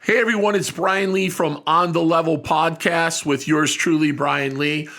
Hey everyone, it's Brian Lee from On the Level Podcast with yours truly, Brian Lee.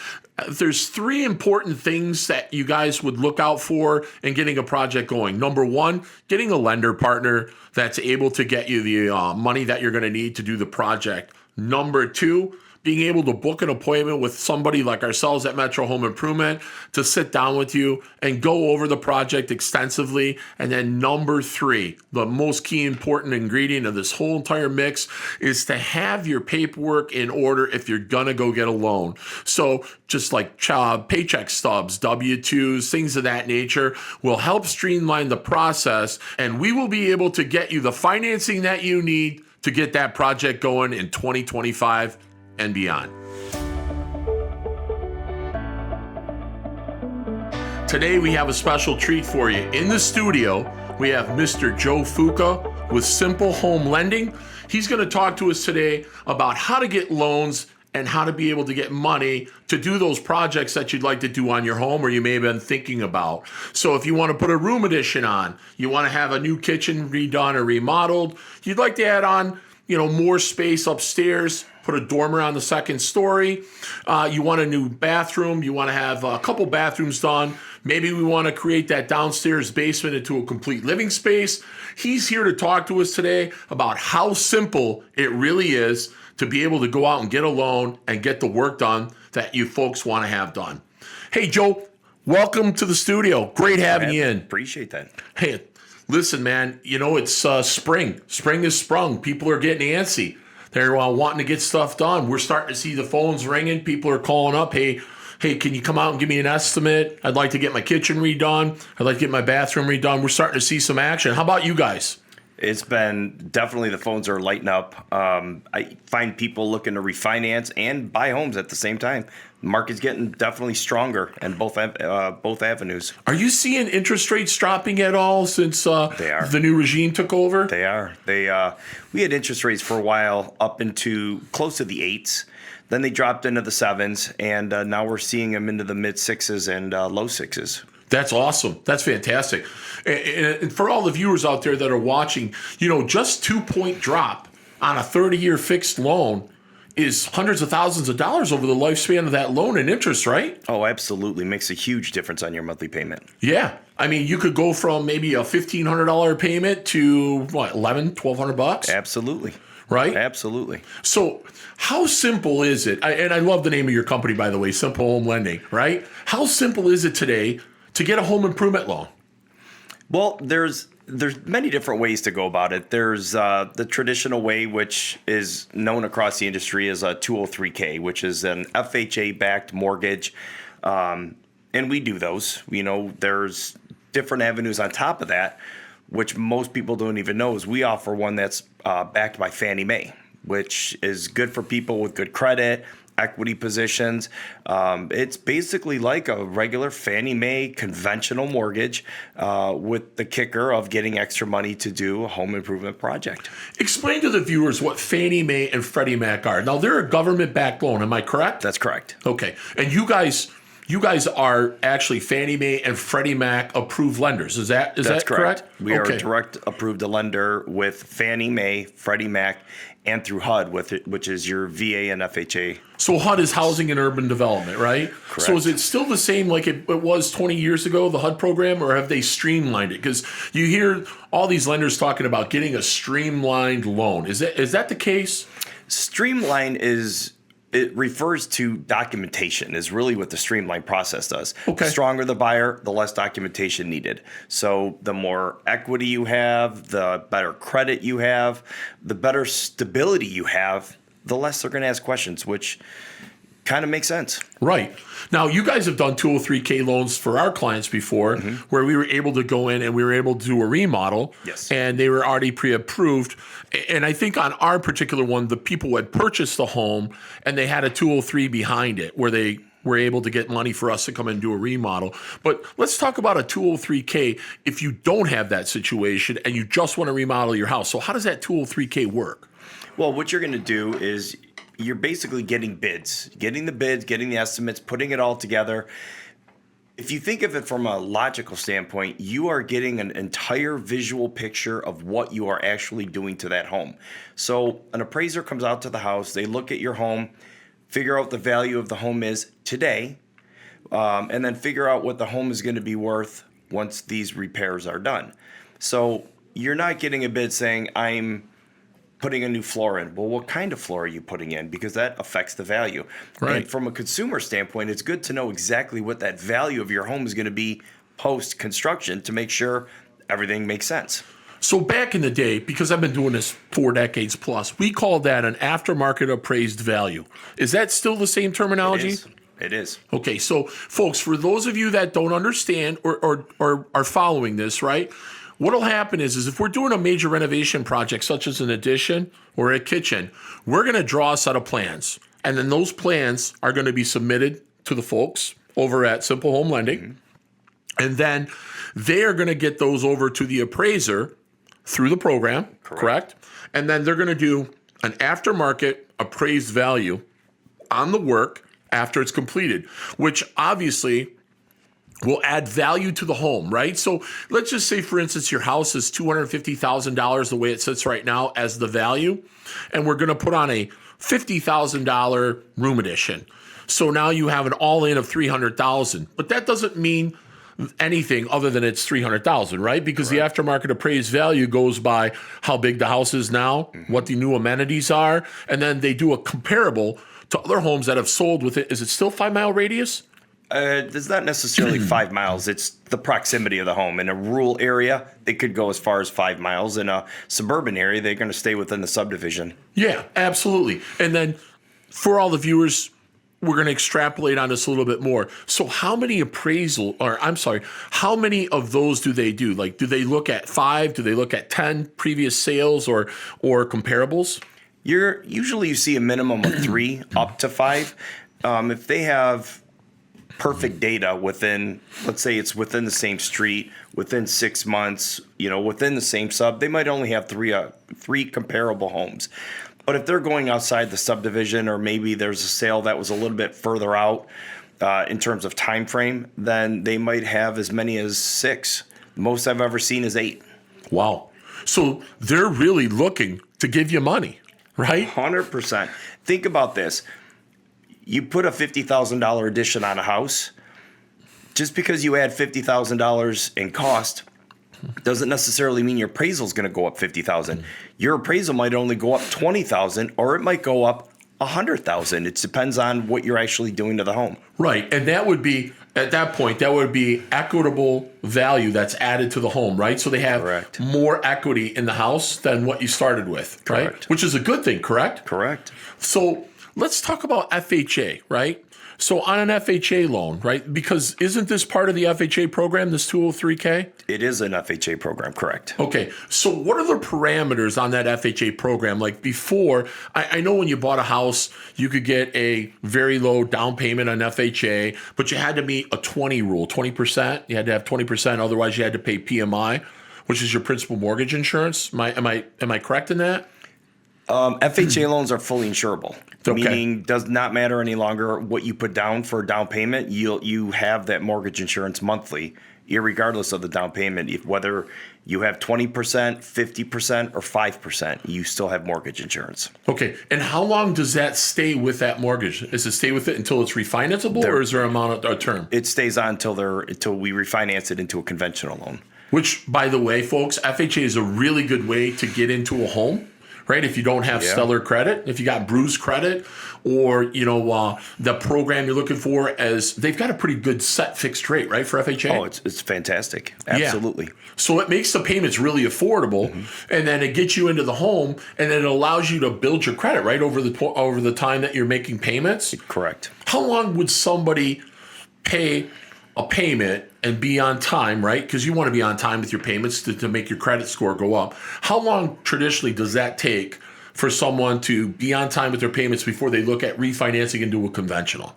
There's three important things that you guys would look out for in getting a project going. Number one, getting a lender partner that's able to get you the money that you're going to need to do the project. Number two, being able to book an appointment with somebody like ourselves at Metro Home Improvement to sit down with you and go over the project extensively. And then number three, the most key important ingredient of this whole entire mix is to have your paperwork in order if you're gonna go get a loan. So just like paycheck stubs, W-2s, things of that nature will help streamline the process, and we will be able to get you the financing that you need to get that project going in 2025 and beyond. Today we have a special treat for you. In the studio, we have Mr. Joe Fuca with Simple Home Lending. He's going to talk to us today about how to get loans and how to be able to get money to do those projects that you'd like to do on your home or you may have been thinking about. So if you want to put a room addition on, you want to have a new kitchen redone or remodeled, you'd like to add on, more space upstairs, put a dormer on the second story. You want a new bathroom. You want to have a couple bathrooms done. Maybe we want to create that downstairs basement into a complete living space. He's here to talk to us today about how simple it really is to be able to go out and get a loan and get the work done that you folks want to have done. Hey, Joe, welcome to the studio. Great having you in. Appreciate that. Hey, listen, man, it's spring. Spring is sprung. People are getting antsy. They're wanting to get stuff done. We're starting to see the phones ringing. People are calling up. Hey, can you come out and give me an estimate? I'd like to get my kitchen redone. I'd like to get my bathroom redone. We're starting to see some action. How about you guys? It's been definitely, the phones are lighting up. I find people looking to refinance and buy homes at the same time. The market's getting definitely stronger in both avenues. Are you seeing interest rates dropping at all since the new regime took over? They are. We had interest rates for a while up into close to the 8s. Then they dropped into the 7s, and now we're seeing them into the mid 6s and low 6s. That's awesome. That's fantastic. And for all the viewers out there that are watching, just 2-point drop on a 30-year fixed loan is hundreds of thousands of dollars over the lifespan of that loan and interest, right? Oh, absolutely. Makes a huge difference on your monthly payment. Yeah. I mean, you could go from maybe a $1,500 payment to $1,100, $1,200? Absolutely. Right? Absolutely. So how simple is it? And I love the name of your company, by the way, Simple Home Lending, right? How simple is it today to get a home improvement loan? Well, there's many different ways to go about it. There's the traditional way, which is known across the industry as a 203K, which is an FHA-backed mortgage. And we do those. There's different avenues on top of that, which most people don't even know, is we offer one that's backed by Fannie Mae, which is good for people with good credit, equity positions. It's basically like a regular Fannie Mae conventional mortgage with the kicker of getting extra money to do a home improvement project. Explain to the viewers what Fannie Mae and Freddie Mac are. Now, they're a government-backed loan. Am I correct? That's correct. Okay. And you guys are actually Fannie Mae and Freddie Mac approved lenders. Is that correct? We are a direct approved lender with Fannie Mae, Freddie Mac, and through HUD, which is your VA and FHA. So HUD is Housing and Urban Development, right? Correct. So is it still the same like it was 20 years ago, the HUD program, or have they streamlined it? Because you hear all these lenders talking about getting a streamlined loan. Is that the case? Streamline it refers to documentation, is really what the streamline process does. Okay. The stronger the buyer, the less documentation needed. So the more equity you have, the better credit you have, the better stability you have, the less they're going to ask questions, which kind of makes sense. Right. Now, you guys have done 203K loans for our clients before, where we were able to go in and we were able to do a remodel. Yes. And they were already pre-approved. And I think on our particular one, the people had purchased the home and they had a 203 behind it where they were able to get money for us to come and do a remodel. But let's talk about a 203K if you don't have that situation and you just want to remodel your house. So how does that 203K work? Well, what you're going to do is you're basically getting the estimates, putting it all together. If you think of it from a logical standpoint, you are getting an entire visual picture of what you are actually doing to that home. So an appraiser comes out to the house, they look at your home, figure out the value of the home is today, and then figure out what the home is going to be worth once these repairs are done. So you're not getting a bid saying, I'm putting a new floor in. Well, what kind of floor are you putting in? Because that affects the value. Right. And from a consumer standpoint, it's good to know exactly what that value of your home is going to be post-construction to make sure everything makes sense. So back in the day, because I've been doing this 4 decades plus, we called that an aftermarket appraised value. Is that still the same terminology? It is. Okay, so folks, for those of you that don't understand or are following this, right? What'll happen is if we're doing a major renovation project, such as an addition or a kitchen, we're going to draw a set of plans. And then those plans are going to be submitted to the folks over at Simple Home Lending. Mm-hmm. And then they are going to get those over to the appraiser through the program, correct? And then they're going to do an aftermarket appraised value on the work after it's completed, which obviously will add value to the home, right? So let's just say, for instance, your house is $250,000 the way it sits right now as the value, and we're going to put on a $50,000 room addition. So now you have an all-in of $300,000, but that doesn't mean anything other than it's $300,000, right? Because the aftermarket appraised value goes by how big the house is now, what the new amenities are, and then they do a comparable to other homes that have sold with it. Is it still 5 mile radius? It's not necessarily 5 miles. It's the proximity of the home. In a rural area, they could go as far as 5 miles. In a suburban area, they're going to stay within the subdivision. Yeah, absolutely. And then for all the viewers, we're going to extrapolate on this a little bit more. So how many how many of those do they do? Like, do they look at 5? Do they look at 10 previous sales or comparables? Usually you see a minimum of 3 up to 5. If they have perfect data within, let's say it's within the same street, within 6 months, within the same sub, they might only have 3 comparable homes. But if they're going outside the subdivision, or maybe there's a sale that was a little bit further out in terms of time frame, then they might have as many as 6. Most I've ever seen is 8. Wow. So they're really looking to give you money, right? 100%. Think about this. You put a $50,000 addition on a house. Just because you add $50,000 in cost doesn't necessarily mean your appraisal is going to go up $50,000. Your appraisal might only go up $20,000, or it might go up $100,000. It depends on what you're actually doing to the home. Right, and that would be, at that point, that would be equitable value that's added to the home, right? So they have more equity in the house than what you started with, right? Correct. Which is a good thing, correct? Correct. So let's talk about FHA, right? So on an FHA loan, right? Because isn't this part of the FHA program, this 203K? It is an FHA program, correct. Okay, so what are the parameters on that FHA program? Like before, I know when you bought a house, you could get a very low down payment on FHA, but you had to meet a 20 rule, 20%. You had to have 20%, otherwise you had to pay PMI, which is your principal mortgage insurance. Am I correct in that? FHA loans are fully insurable, Okay. meaning does not matter any longer what you put down for a down payment. You have that mortgage insurance monthly, irregardless of the down payment. Whether you have 20%, 50%, or 5%, you still have mortgage insurance. Okay, and how long does that stay with that mortgage? Does it stay with it until it's refinanceable, or is there a term? It stays on until we refinance it into a conventional loan. Which, by the way, folks, FHA is a really good way to get into a home. Right, if you don't have stellar credit, if you got bruised credit, or the program you're looking for, as they've got a pretty good set fixed rate, right, for FHA. Oh, it's fantastic, absolutely. Yeah. So it makes the payments really affordable, and then it gets you into the home, and then it allows you to build your credit right over the time that you're making payments. Correct. How long would somebody pay a payment and be on time, right? Because you want to be on time with your payments to make your credit score go up. How long traditionally does that take for someone to be on time with their payments before they look at refinancing into a conventional?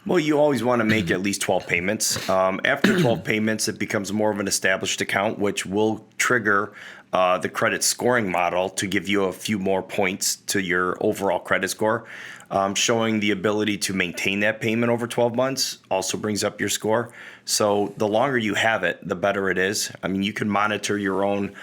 Well, you always want to make at least 12 payments. After 12 payments, it becomes more of an established account, which will trigger the credit scoring model to give you a few more points to your overall credit score. Showing the ability to maintain that payment over 12 months also brings up your score. So the longer you have it, the better it is. I mean, you can monitor your own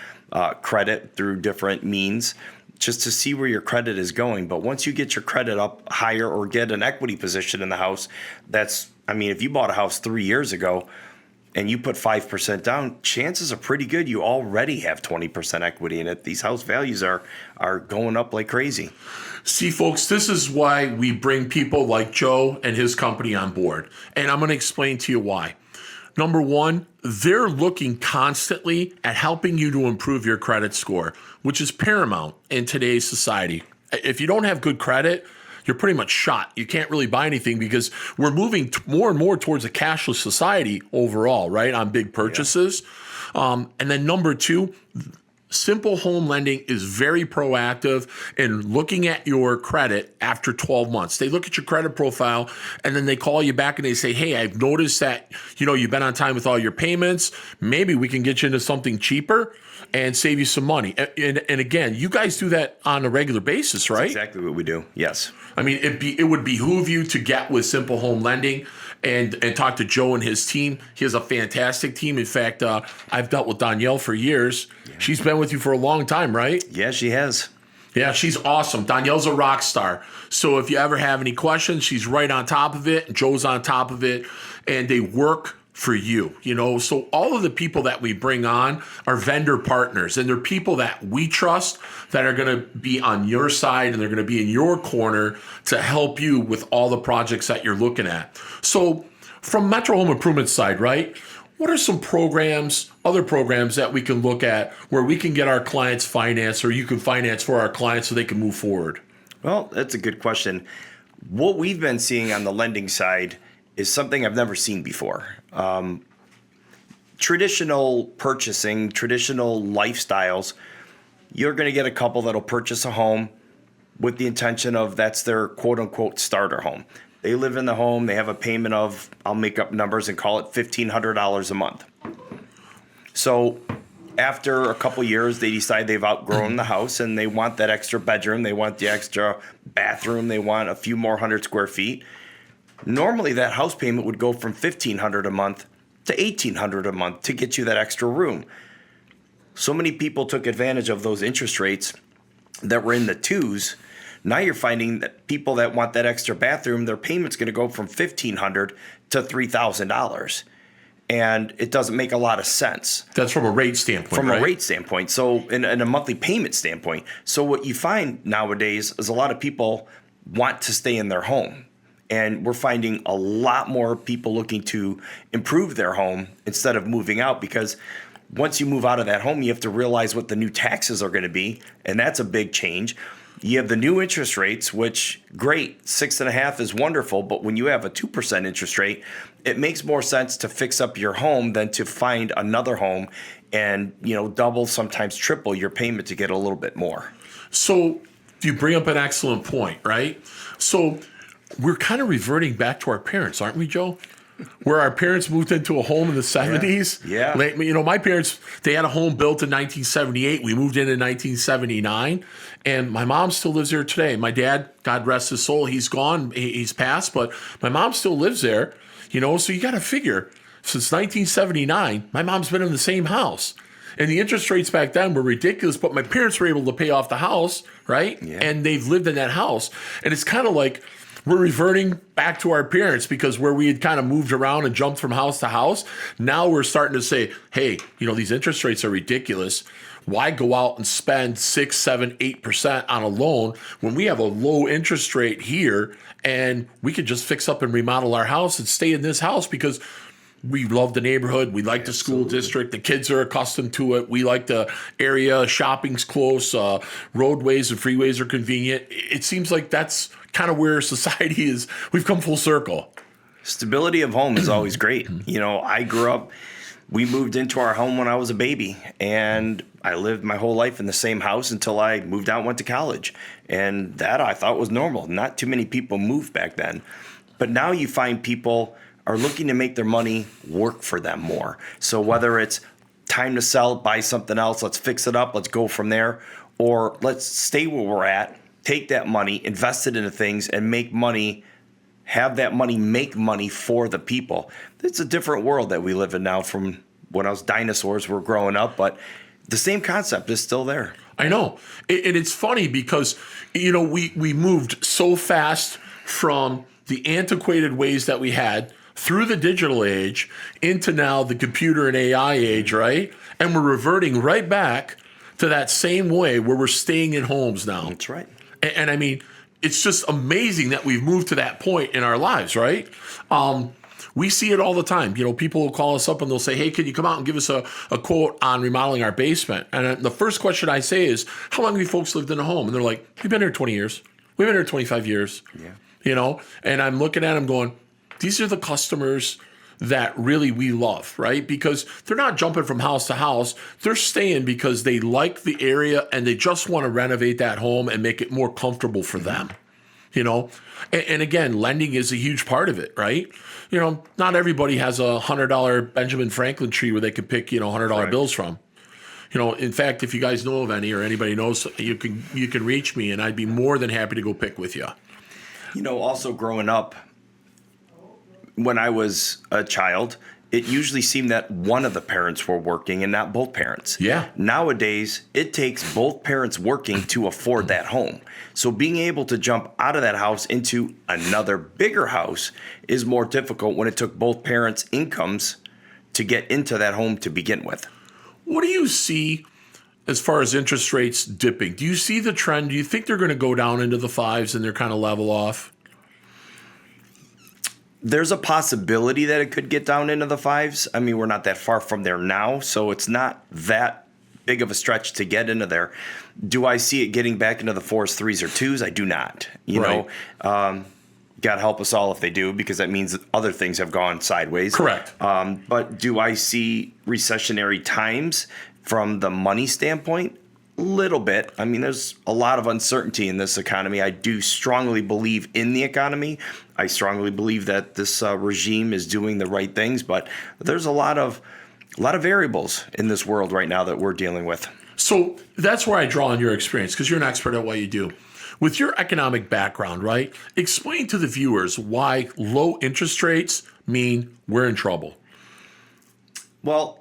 credit through different means just to see where your credit is going. But once you get your credit up higher or get an equity position in the house, if you bought a house 3 years ago and you put 5% down, chances are pretty good you already have 20% equity in it. These house values are going up like crazy. See, folks, this is why we bring people like Joe and his company on board. And I'm going to explain to you why. Number one, they're looking constantly at helping you to improve your credit score, which is paramount in today's society. If you don't have good credit, you're pretty much shot. You can't really buy anything because we're moving more and more towards a cashless society overall, right, on big purchases. Yeah. And then number two, Simple Home Lending is very proactive in looking at your credit after 12 months. They look at your credit profile and then they call you back and they say, hey, I've noticed that, you've been on time with all your payments. Maybe we can get you into something cheaper and save you some money. And again, you guys do that on a regular basis, right? That's exactly what we do. Yes. I mean, it would behoove you to get with Simple Home Lending and talk to Joe and his team. He has a fantastic team. In fact, I've dealt with Danielle for years. Yeah. She's been with you for a long time, right? Yeah, she has. Yeah, she's awesome. Danielle's a rock star. So if you ever have any questions, she's right on top of it. Joe's on top of it. And they work for you, So all of the people that we bring on are vendor partners, and they're people that we trust that are going to be on your side and they're going to be in your corner to help you with all the projects that you're looking at. So from Metro Home Improvements side, right? What are some other programs that we can look at where we can get our clients financed, or you can finance for our clients so they can move forward? Well, that's a good question. What we've been seeing on the lending side is something I've never seen before. Traditional purchasing, traditional lifestyles, you're going to get a couple that'll purchase a home with the intention of that's their quote unquote starter home. They live in the home, they have a payment of, I'll make up numbers and call it $1,500 a month. So after a couple years, they decide they've outgrown the house and they want that extra bedroom, they want the extra bathroom, they want a few more 100 square feet. Normally, that house payment would go from $1,500 a month to $1,800 a month to get you that extra room. So many people took advantage of those interest rates that were in the twos. Now you're finding that people that want that extra bathroom, their payment's going to go from $1,500 to $3,000. And it doesn't make a lot of sense. That's from a rate standpoint, From right? a rate standpoint. So in a monthly payment standpoint. So what you find nowadays is a lot of people want to stay in their home. And we're finding a lot more people looking to improve their home instead of moving out, because once you move out of that home, you have to realize what the new taxes are going to be. And that's a big change. You have the new interest rates, which great, 6.5 is wonderful. But when you have a 2% interest rate, it makes more sense to fix up your home than to find another home and, double, sometimes triple your payment to get a little bit more. So you bring up an excellent point, right? So we're kind of reverting back to our parents, aren't we, Joe? Where our parents moved into a home in the 70s. Yeah. My parents, they had a home built in 1978. We moved in 1979. And my mom still lives there today. My dad, God rest his soul, he's gone. He's passed. But my mom still lives there. So you got to figure, since 1979, my mom's been in the same house. And the interest rates back then were ridiculous, but my parents were able to pay off the house, right? Yeah. And they've lived in that house. And it's kind of like we're reverting back to our parents, because where we had kind of moved around and jumped from house to house, now we're starting to say, hey, these interest rates are ridiculous. Why go out and spend 6, 7, 8% on a loan when we have a low interest rate here and we could just fix up and remodel our house and stay in this house because we love the neighborhood. We like the school district. The kids are accustomed to it. We like the area. Shopping's close. Roadways and freeways are convenient. It seems like that's kind of where society is. We've come full circle. Stability of home is always great. I grew up, we moved into our home when I was a baby, and I lived my whole life in the same house until I moved out and went to college. And that I thought was normal. Not too many people moved back then. But now you find people are looking to make their money work for them more. So whether it's time to sell, buy something else, let's fix it up, let's go from there, or let's stay where we're at, take that money, invest it into things, and make money, have that money make money for the people. It's a different world that we live in now from when us dinosaurs were growing up, but the same concept is still there. I know. And it's funny because, we moved so fast from the antiquated ways that we had through the digital age into now the computer and AI age, right? And we're reverting right back to that same way where we're staying in homes now. That's right. And I mean, it's just amazing that we've moved to that point in our lives, right? We see it all the time. People will call us up and they'll say, hey, can you come out and give us a quote on remodeling our basement? And the first question I say is, how long have you folks lived in a home? And they're like, we've been here 20 years. We've been here 25 years. Yeah. And I'm looking at them going, these are the customers that really we love, right? Because they're not jumping from house to house. They're staying because they like the area and they just want to renovate that home and make it more comfortable for them, And again, lending is a huge part of it, right? Not everybody has a $100 Benjamin Franklin tree where they can pick, $100 bills from. In fact, if you guys know of any or anybody knows, you can reach me and I'd be more than happy to go pick with you. Also growing up, when I was a child, it usually seemed that one of the parents were working and not both parents. Yeah. Nowadays, it takes both parents working to afford that home. So being able to jump out of that house into another bigger house is more difficult when it took both parents' incomes to get into that home to begin with. What do you see as far as interest rates dipping? Do you see the trend? Do you think they're going to go down into the fives and they're kind of level off? There's a possibility that it could get down into the fives. I mean, we're not that far from there now, so it's not that big of a stretch to get into there. Do I see it getting back into the fours, threes, or twos? I do not. God help us all if they do, because that means that other things have gone sideways. Correct. But do I see recessionary times from the money standpoint? A little bit. I mean, there's a lot of uncertainty in this economy. I do strongly believe in the economy. I strongly believe that this regime is doing the right things, but there's a lot of variables in this world right now that we're dealing with. So that's where I draw on your experience, because you're an expert at what you do. With your economic background, right? Explain to the viewers why low interest rates mean we're in trouble. Well,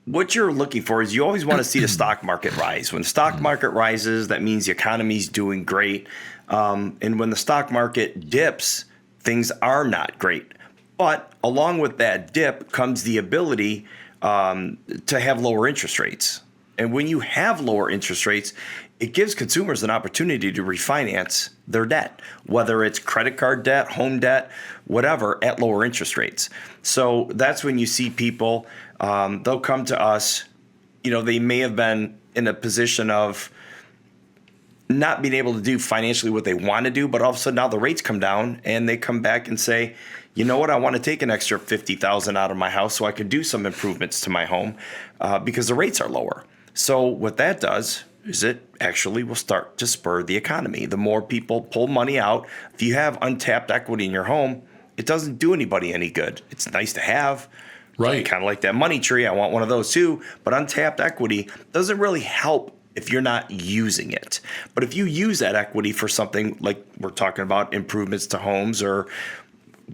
what you're looking for is you always want to see the stock market rise. When the stock market rises, that means the economy's doing great. And when the stock market dips, things are not great. But along with that dip comes the ability to have lower interest rates. And when you have lower interest rates, it gives consumers an opportunity to refinance their debt, whether it's credit card debt, home debt, whatever, at lower interest rates. So that's when you see people, they'll come to us, they may have been in a position of not being able to do financially what they want to do, but all of a sudden now the rates come down and they come back and say, you know what, I want to take an extra $50,000 out of my house so I can do some improvements to my home because the rates are lower. So what that does is it actually will start to spur the economy. The more people pull money out, if you have untapped equity in your home, it doesn't do anybody any good. It's nice to have. Right. Kind of like that money tree. I want one of those too. But untapped equity doesn't really help if you're not using it. But if you use that equity for something like we're talking about, improvements to homes or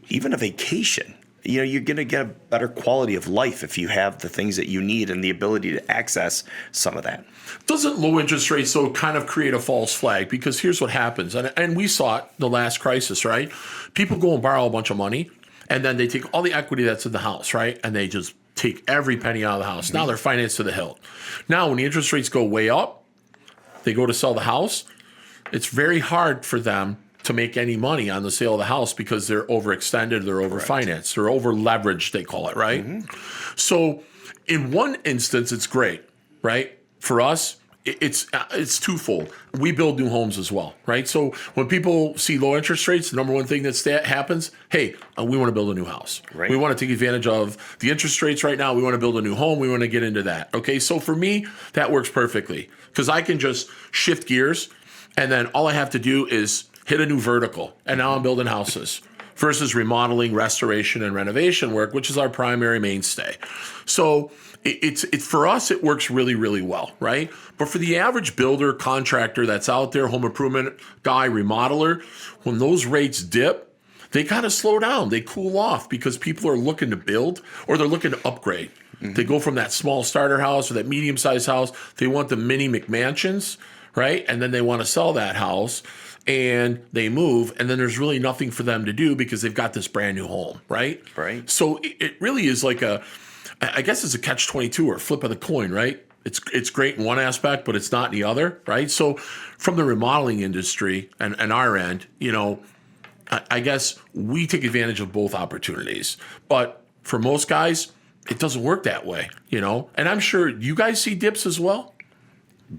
even a vacation, you're going to get a better quality of life if you have the things that you need and the ability to access some of that. Doesn't low interest rates, though, kind of create a false flag? Because here's what happens, and we saw it the last crisis, right? People go and borrow a bunch of money, and then they take all the equity that's in the house, right? And they just take every penny out of the house. Now they're financed to the hilt. Now, when the interest rates go way up, they go to sell the house. It's very hard for them to make any money on the sale of the house because they're overextended, they're overfinanced, they're over leveraged, they call it, right? Mm-hmm. So in one instance, it's great, right? For us, it's twofold. We build new homes as well, right? So when people see low interest rates, the number one thing that happens, hey, we want to build a new house. Right. We want to take advantage of the interest rates right now. We want to build a new home. We want to get into that. Okay, so for me, that works perfectly because I can just shift gears and then all I have to do is hit a new vertical, and now I'm building houses. versus remodeling, restoration, and renovation work, which is our primary mainstay. So it's for us, it works really, really well, right? But for the average builder, contractor that's out there, home improvement guy, remodeler, when those rates dip, they kind of slow down. They cool off because people are looking to build or they're looking to upgrade. They go from that small starter house or that medium-sized house. They want the mini McMansions, right? And then they want to sell that house and they move, and then there's really nothing for them to do because they've got this brand new home, right? Right. So it really is like I guess it's a catch-22 or a flip of the coin, right? It's great in one aspect, but it's not in the other, right? So from the remodeling industry and our end, I guess we take advantage of both opportunities. But for most guys, it doesn't work that way, And I'm sure you guys see dips as well.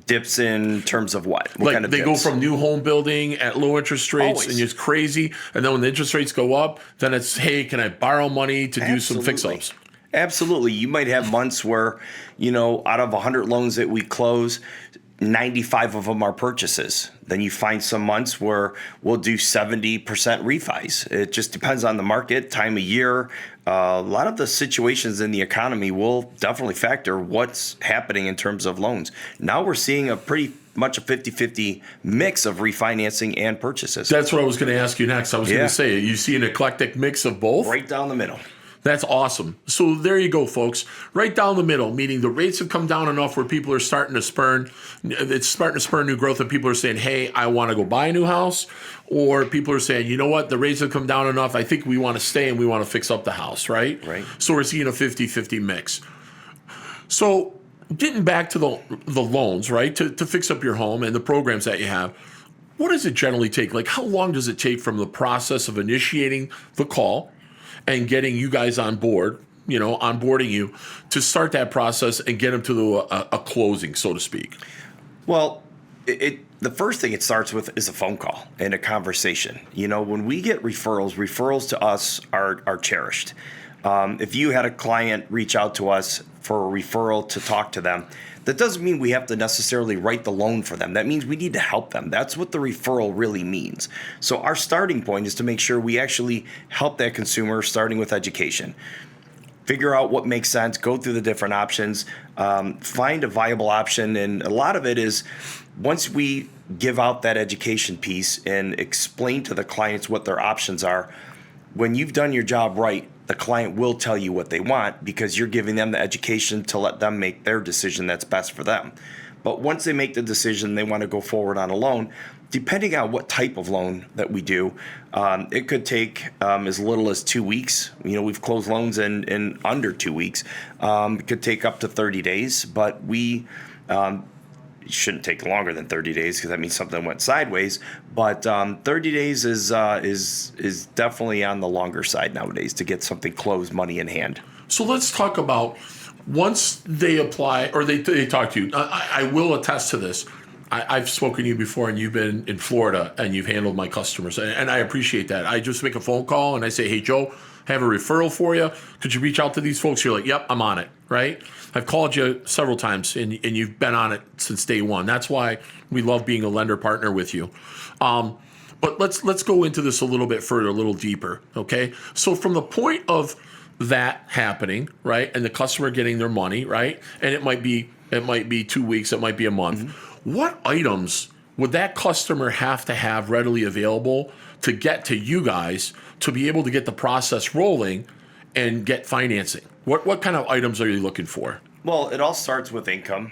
Dips in terms of what? What like kind of they dips? go from new home building at low interest rates Always. and it's crazy. And then when the interest rates go up, then it's, hey, can I borrow money to do some fix-ups? Absolutely. You might have months where, out of 100 loans that we close, 95 of them are purchases. Then you find some months where we'll do 70% refis. It just depends on the market, time of year. A lot of the situations in the economy will definitely factor what's happening in terms of loans. Now we're seeing a pretty much a 50-50 mix of refinancing and purchases. That's what I was going to ask you next. I was going to say, you see an eclectic mix of both? Right down the middle. That's awesome. So there you go, folks. Right down the middle, meaning the rates have come down enough where people are starting to spur new growth, and people are saying, hey, I want to go buy a new house. Or people are saying, you know what, the rates have come down enough. I think we want to stay and we want to fix up the house, right? Right. So we're seeing a 50-50 mix. So getting back to the loans, right, to fix up your home and the programs that you have, what does it generally take? Like, how long does it take from the process of initiating the call and getting you guys on board, onboarding you to start that process and get them to a closing, so to speak? Well, the first thing it starts with is a phone call and a conversation. When we get referrals to us are cherished. If you had a client reach out to us for a referral to talk to them, that doesn't mean we have to necessarily write the loan for them. That means we need to help them. That's what the referral really means. So our starting point is to make sure we actually help that consumer, starting with education. Figure out what makes sense, go through the different options, find a viable option. And a lot of it is once we give out that education piece and explain to the clients what their options are, when you've done your job right, the client will tell you what they want because you're giving them the education to let them make their decision that's best for them. But once they make the decision they want to go forward on a loan, depending on what type of loan that we do, it could take as little as 2 weeks. We've closed loans in under 2 weeks. It could take up to 30 days, but we shouldn't take longer than 30 days because that means something went sideways. But 30 days is definitely on the longer side nowadays to get something closed, money in hand. So let's talk about once they apply or they talk to you. I will attest to this. I've spoken to you before, and you've been in Florida, and you've handled my customers, and I appreciate that. I just make a phone call, and I say, hey, Joe, I have a referral for you. Could you reach out to these folks? You're like, yep, I'm on it, right? I've called you several times, and you've been on it since day one. That's why we love being a lender partner with you. But let's go into this a little bit further, a little deeper, okay? So from the point of that happening, right, and the customer getting their money, right, and it might be 2 weeks, it might be a month. Mm-hmm. What items would that customer have to have readily available to get to you guys to be able to get the process rolling and get financing? What kind of items are you looking for? Well, it all starts with income,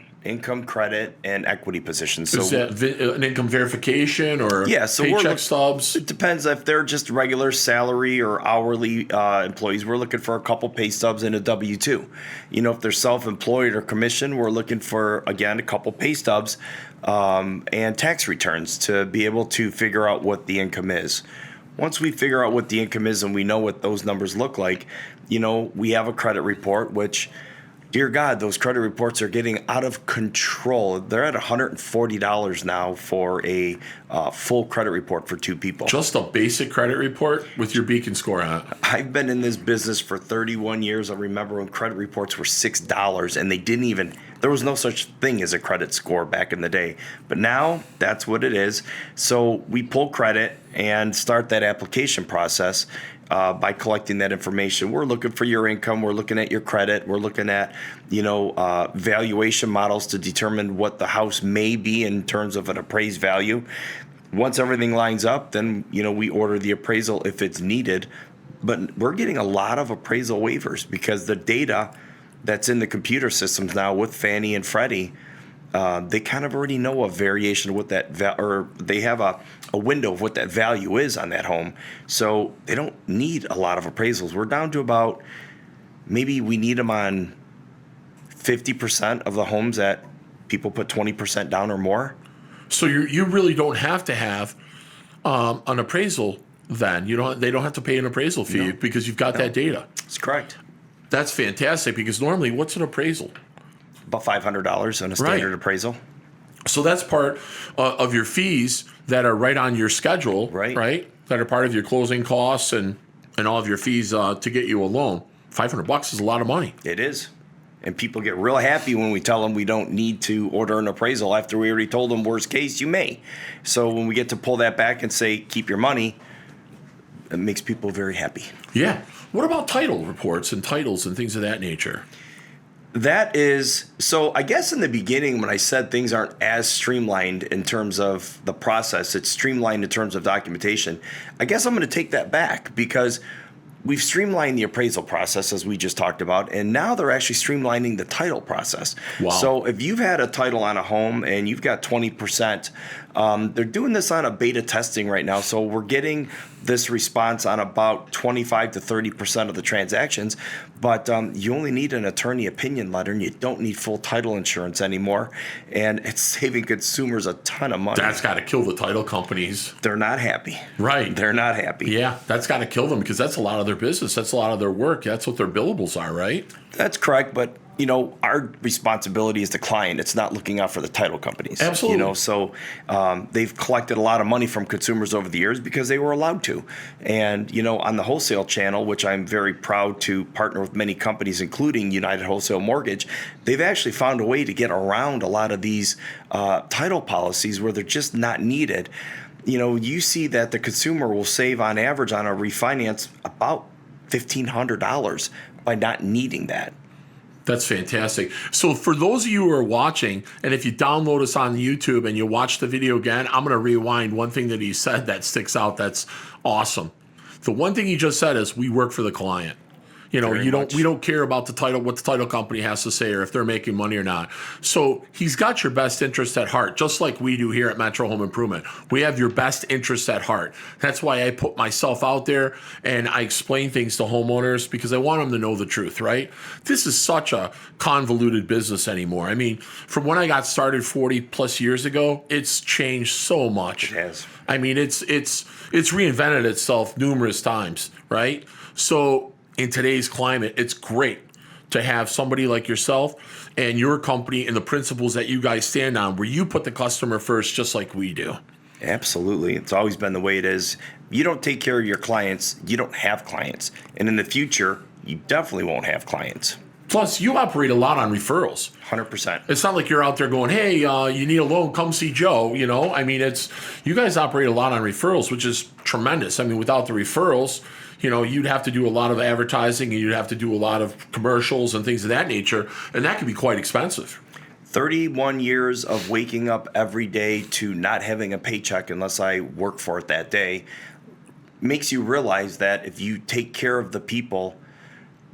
credit, and equity positions. So is that an income verification or paycheck stubs? It depends if they're just regular salary or hourly employees. We're looking for a couple pay stubs and a W-2. If they're self-employed or commission, we're looking for, again, a couple pay stubs and tax returns to be able to figure out what the income is. Once we figure out what the income is and we know what those numbers look like, we have a credit report, which, dear God, those credit reports are getting out of control. They're at $140 now for a full credit report for two people. Just a basic credit report with your Beacon score on it. I've been in this business for 31 years. I remember when credit reports were $6 and there was no such thing as a credit score back in the day. But now that's what it is. So we pull credit and start that application process. by collecting that information. We're looking for your income. We're looking at your credit. We're looking at, valuation models to determine what the house may be in terms of an appraised value. Once everything lines up, then, we order the appraisal if it's needed. But we're getting a lot of appraisal waivers because the data that's in the computer systems now with Fannie and Freddie, they kind of already know a variation of what that or they have a window of what that value is on that home. So they don't need a lot of appraisals. We're down to about, maybe we need them on 50% of the homes that people put 20% down or more. So you really don't have to have an appraisal then. They don't have to pay an appraisal fee because you've got that data. That's correct. That's fantastic because normally what's an appraisal? About $500 on a standard appraisal. So that's part of your fees that are right on your schedule, right? That are part of your closing costs and all of your fees to get you a loan. $500 is a lot of money. It is. And people get real happy when we tell them we don't need to order an appraisal after we already told them worst case you may. So when we get to pull that back and say keep your money, it makes people very happy. Yeah. What about title reports and titles and things of that nature? That is, so I guess in the beginning when I said things aren't as streamlined in terms of the process, it's streamlined in terms of documentation. I guess I'm going to take that back because we've streamlined the appraisal process as we just talked about, and now they're actually streamlining the title process. Wow. So if you've had a title on a home and you've got 20%, they're doing this on a beta testing right now. So we're getting this response on about 25 to 30% of the transactions, but you only need an attorney opinion letter and you don't need full title insurance anymore. And it's saving consumers a ton of money. That's got to kill the title companies. They're not happy. Right. They're not happy. Yeah, that's got to kill them because that's a lot of their business. That's a lot of their work. That's what their billables are, right? That's correct, but our responsibility is the client. It's not looking out for the title companies. Absolutely. So they've collected a lot of money from consumers over the years because they were allowed to. And, on the wholesale channel, which I'm very proud to partner with many companies, including United Wholesale Mortgage, they've actually found a way to get around a lot of these title policies where they're just not needed. You see that the consumer will save on average on a refinance about $1,500 by not needing that. That's fantastic. So for those of you who are watching, and if you download us on YouTube and you watch the video again, I'm going to rewind one thing that he said that sticks out that's awesome. The one thing he just said is we work for the client. We don't care about the title, what the title company has to say, or if they're making money or not. So he's got your best interest at heart, just like we do here at Metro Home Improvement. We have your best interest at heart. That's why I put myself out there and I explain things to homeowners because I want them to know the truth, right? This is such a convoluted business anymore. I mean, from when I got started 40 plus years ago, it's changed so much. It has. I mean, it's reinvented itself numerous times, right? So in today's climate, it's great to have somebody like yourself and your company and the principles that you guys stand on where you put the customer first just like we do. Absolutely. It's always been the way it is. You don't take care of your clients, you don't have clients. And in the future, you definitely won't have clients. Plus, you operate a lot on referrals. 100%. It's not like you're out there going, hey, you need a loan, come see Joe. I mean, you guys operate a lot on referrals, which is tremendous. I mean, without the referrals, you'd have to do a lot of advertising and you'd have to do a lot of commercials and things of that nature. And that can be quite expensive. 31 years of waking up every day to not having a paycheck unless I work for it that day makes you realize that if you take care of the people,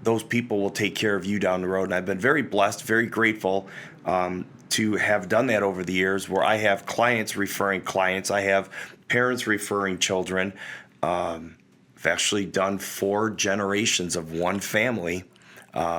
those people will take care of you down the road. And I've been very blessed, very grateful to have done that over the years where I have clients referring clients. I have parents referring children. I've actually done 4 generations of one family,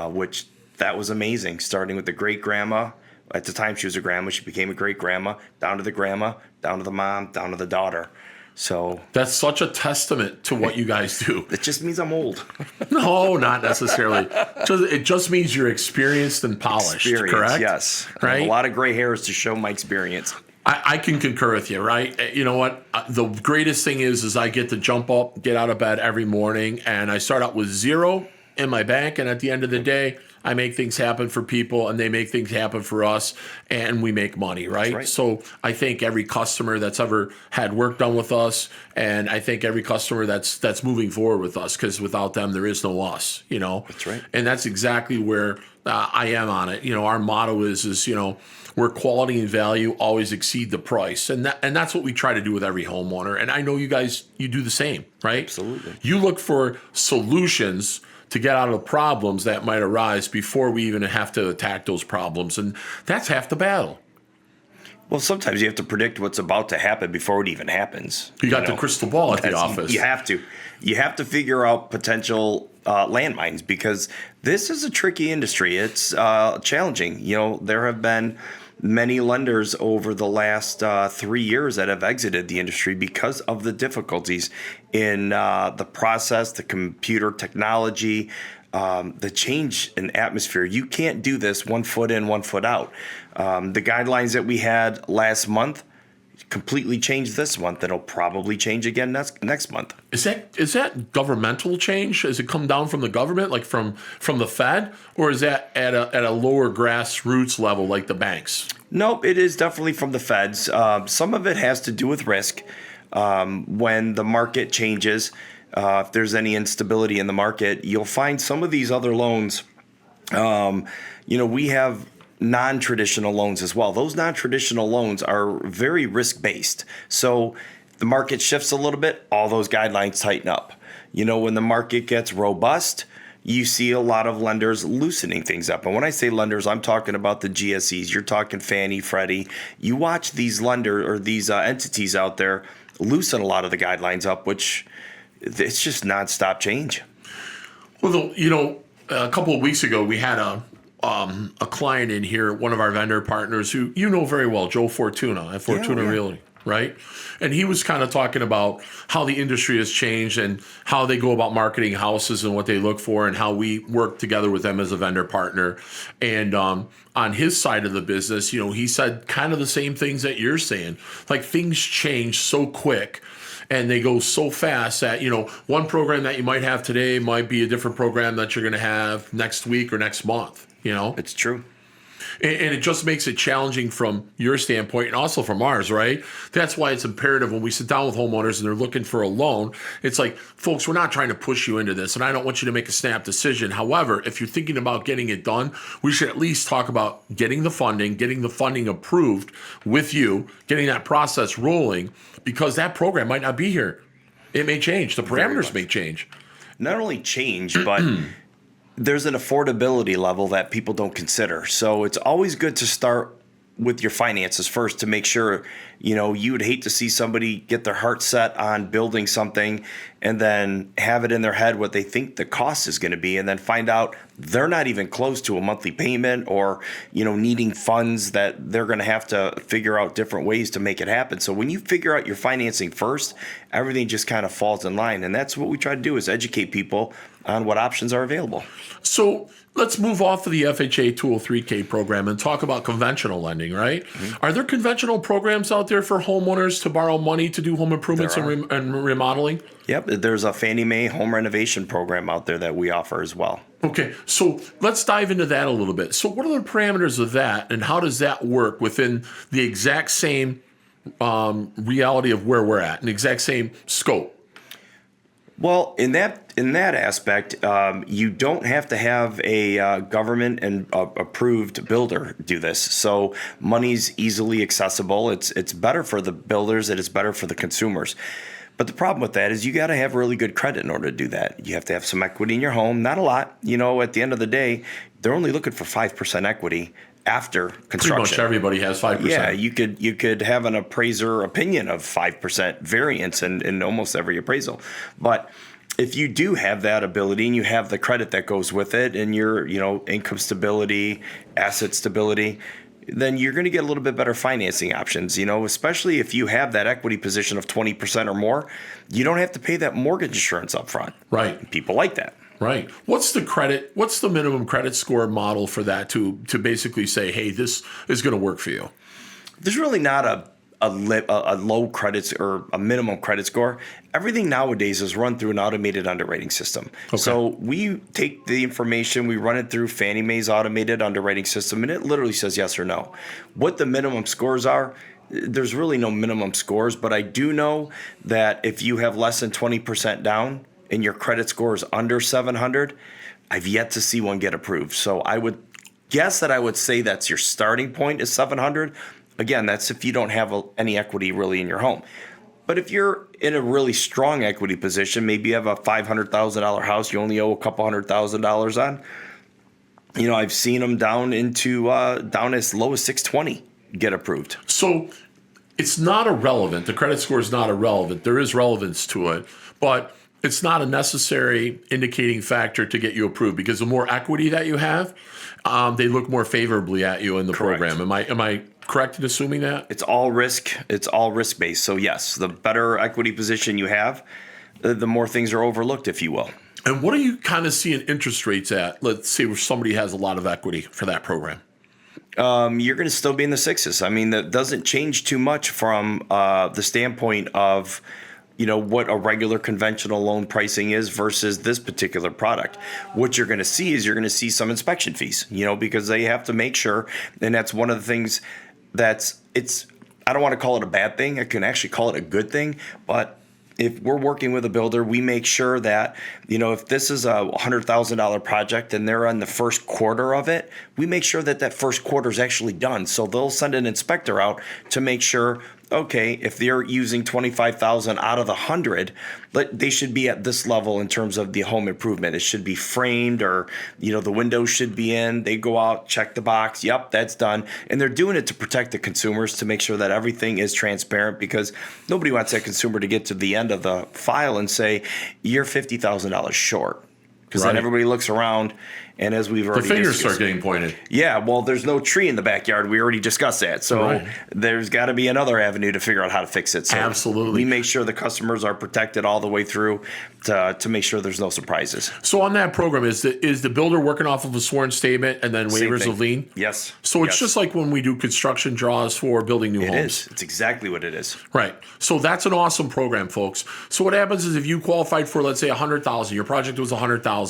which that was amazing, starting with the great-grandma. At the time, she was a grandma. She became a great-grandma, down to the grandma, down to the mom, down to the daughter. So that's such a testament to what you guys do. It just means I'm old. No, not necessarily. It just means you're experienced and polished, correct? Yes. Right? I have a lot of gray hairs to show my experience. I can concur with you, right? You know what? The greatest thing is I get to jump up, get out of bed every morning, and I start out with 0 in my bank, and at the end of the day, I make things happen for people, and they make things happen for us, and we make money, right? right. So I thank every customer that's ever had work done with us, and I thank every customer that's moving forward with us, because without them, there is no us, That's right. And that's exactly where I am on it. Our motto is where quality and value always exceed the price, and that's what we try to do with every homeowner. And I know you guys, you do the same, right? Absolutely. You look for solutions to get out of the problems that might arise before we even have to attack those problems, and that's half the battle. Well, sometimes you have to predict what's about to happen before it even happens. You got the crystal ball at the office. You have to. You have to figure out potential landmines, because this is a tricky industry. It's challenging. There have been many lenders over the last 3 years that have exited the industry because of the difficulties in the process, the computer technology, the change in atmosphere. You can't do this 1 foot in, 1 foot out. The guidelines that we had last month completely changed this month. It'll probably change again next month. Is that governmental change? Has it come down from the government, like from the Fed, or is that at a lower grassroots level, like the banks? Nope, it is definitely from the Feds. Some of it has to do with risk. When the market changes, if there's any instability in the market, you'll find some of these other loans. We have non-traditional loans as well. Those non-traditional loans are very risk-based. So the market shifts a little bit, all those guidelines tighten up. When the market gets robust, you see a lot of lenders loosening things up. And when I say lenders, I'm talking about the GSEs. You're talking Fannie, Freddie. You watch these lenders or these entities out there loosen a lot of the guidelines up, which it's just nonstop change. Well, a couple of weeks ago, we had a client in here, one of our vendor partners who very well, Joe Fortuna at Fortuna Realty, right? And he was kind of talking about how the industry has changed and how they go about marketing houses and what they look for and how we work together with them as a vendor partner. And on his side of the business, he said kind of the same things that you're saying. Like, things change so quick and they go so fast that, one program that you might have today might be a different program that you're going to have next week or next month. It's true. And it just makes it challenging from your standpoint and also from ours, right? That's why it's imperative when we sit down with homeowners and they're looking for a loan. It's like, folks, we're not trying to push you into this, and I don't want you to make a snap decision. However, if you're thinking about getting it done, we should at least talk about getting the funding approved with you, getting that process rolling, because that program might not be here. It may change. The parameters may change. Not only change, but there's an affordability level that people don't consider. So it's always good to start with your finances first to make sure, you would hate to see somebody get their heart set on building something and then have it in their head what they think the cost is going to be, and then find out they're not even close to a monthly payment, or, needing funds that they're going to have to figure out different ways to make it happen. So when you figure out your financing first, everything just kind of falls in line. And that's what we try to do, is educate people on what options are available. So let's move off of the FHA 203K program and talk about conventional lending, right? Mm-hmm. Are there conventional programs out there for homeowners to borrow money to do home improvements and remodeling? Yep, there's a Fannie Mae home renovation program out there that we offer as well. Okay, so let's dive into that a little bit. So what are the parameters of that, and how does that work within the exact same reality of where we're at, an exact same scope? Well, in that aspect, you don't have to have a government and approved builder do this. So money's easily accessible. It's better for the builders, and it's better for the consumers. But the problem with that is you got to have really good credit in order to do that. You have to have some equity in your home, not a lot. At the end of the day, they're only looking for 5% equity after construction. Pretty much everybody has 5%. Yeah, you could have an appraiser opinion of 5% variance in almost every appraisal. But if you do have that ability and you have the credit that goes with it, and your income stability, asset stability, then you're going to get a little bit better financing options, especially if you have that equity position of 20% or more. You don't have to pay that mortgage insurance up front. Right. People like that. Right. What's the minimum credit score model for that to basically say, hey, this is going to work for you? There's really not a low credit or a minimum credit score. Everything nowadays is run through an automated underwriting system. Okay. So we take the information, we run it through Fannie Mae's automated underwriting system, and it literally says yes or no. What the minimum scores are, there's really no minimum scores, but I do know that if you have less than 20% down and your credit score is under 700, I've yet to see one get approved. So I would guess that I would say that's your starting point is 700. Again, that's if you don't have any equity really in your home. But if you're in a really strong equity position, maybe you have a $500,000 house, you only owe a couple $100,000 on. You know, I've seen them down as low as 620 get approved. So it's not irrelevant. The credit score is not irrelevant. There is relevance to it, but it's not a necessary indicating factor to get you approved, because the more equity that you have, they look more favorably at you in the Correct. program. Am I correct in assuming that? It's all risk. It's all risk based. So yes, the better equity position you have, the more things are overlooked, if you will. And what are you kind of seeing interest rates at? Let's say if somebody has a lot of equity for that program. You're going to still be in the sixes. I mean, that doesn't change too much from the standpoint of, you know, what a regular conventional loan pricing is versus this particular product. What you're going to see is you're going to see some inspection fees, you know, because they have to make sure. And that's one of the things I don't want to call it a bad thing. I can actually call it a good thing. But if we're working with a builder, we make sure that, you know, if this is a $100,000 project and they're on the first quarter of it, we make sure that that first quarter is actually done. So they'll send an inspector out to make sure, okay, if they're using 25,000 out of the 100, they should be at this level in terms of the home improvement. It should be framed, or, you know, the windows should be in. They go out, check the box. Yep, that's done. And they're doing it to protect the consumers, to make sure that everything is transparent, because nobody wants that consumer to get to the end of the file and say, you're $50,000 short. Because then everybody looks around, and as we've already The fingers discussed, start getting pointed. Yeah, well, there's no tree in the backyard. We already discussed that. So there's got to be another avenue to figure out how to fix it. So Absolutely. we make sure the customers are protected all the way through to make sure there's no surprises. So on that program, is the builder working off of a sworn statement and then waivers of lien? Yes. So it's just like when we do construction draws for building new homes. It is. It's exactly what it is. Right. So that's an awesome program, folks. So what happens is if you qualified for, let's say, $100,000, your project was $100,000.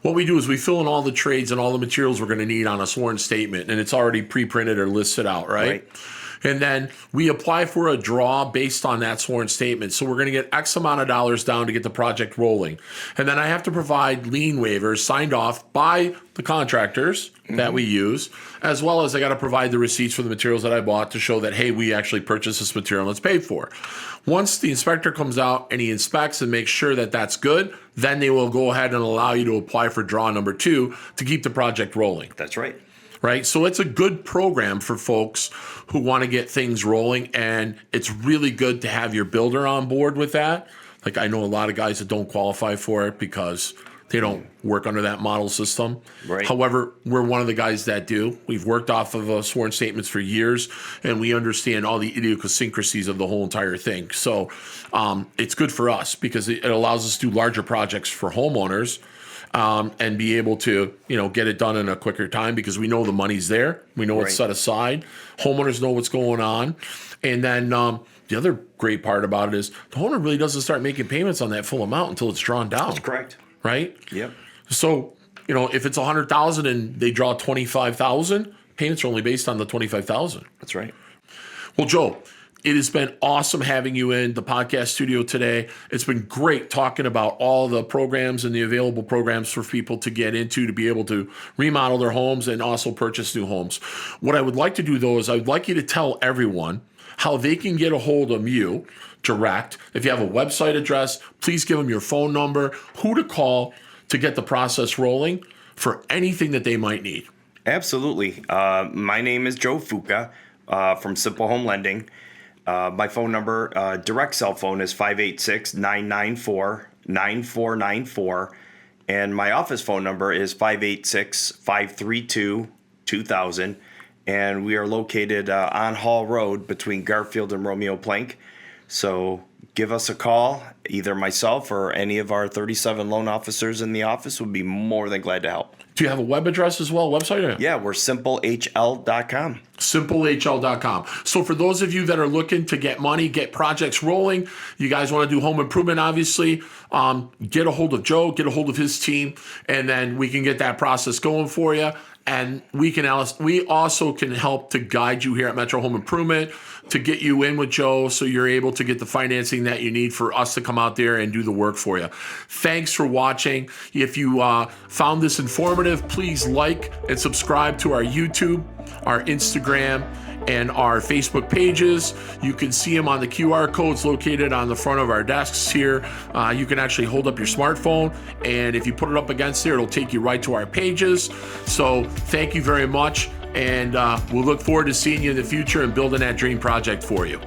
What we do is we fill in all the trades and all the materials we're going to need on a sworn statement, and it's already pre-printed or listed out, right? And then we apply for a draw based on that sworn statement. So we're going to get X amount of dollars down to get the project rolling. And then I have to provide lien waivers signed off by the contractors that we use, as well as I got to provide the receipts for the materials that I bought to show that, hey, we actually purchased this material and it's paid for. Once the inspector comes out and he inspects and makes sure that that's good, then they will go ahead and allow you to apply for draw number 2 to keep the project rolling. That's right. Right. So it's a good program for folks who want to get things rolling. And it's really good to have your builder on board with that. Like, I know a lot of guys that don't qualify for it because they don't work under that model system. Right. However, we're one of the guys that do. We've worked off of sworn statements for years, and we understand all the idiosyncrasies of the whole entire thing. So it's good for us because it allows us to do larger projects for homeowners. And be able to, you know, get it done in a quicker time because we know the money's there. We know it's set aside. Homeowners know what's going on. And then the other great part about it is the homeowner really doesn't start making payments on that full amount until it's drawn down. That's correct. Right? Yep. So, you know, if it's $100,000 and they draw $25,000, payments are only based on the $25,000. That's right. Well, Joe, it has been awesome having you in the podcast studio today. It's been great talking about all the programs and the available programs for people to get into to be able to remodel their homes and also purchase new homes. What I would like to do, though, is I would like you to tell everyone how they can get a hold of you direct. If you have a website address, please give them your phone number, who to call to get the process rolling for anything that they might need. Absolutely. My name is Joe Fuca from Simple Home Lending. My phone number, direct cell phone, is 586-994-9494. And my office phone number is 586-532-2000. And we are located on Hall Road between Garfield and Romeo Plank. So give us a call. Either myself or any of our 37 loan officers in the office would be more than glad to help. Do you have a web address as well, website? Yeah, we're simplehl.com. Simplehl.com. So for those of you that are looking to get money, get projects rolling, you guys want to do home improvement, obviously, get a hold of Joe, get a hold of his team, and then we can get that process going for you. And we also can help to guide you here at Metro Home Improvement to get you in with Joe so you're able to get the financing that you need for us to come out there and do the work for you. Thanks for watching. If you found this informative, please like and subscribe to our YouTube, our Instagram, and our Facebook pages. You can see them on the QR codes located on the front of our desks here. You can actually hold up your smartphone, and if you put it up against there, it'll take you right to our pages. So thank you very much, and we'll look forward to seeing you in the future and building that dream project for you.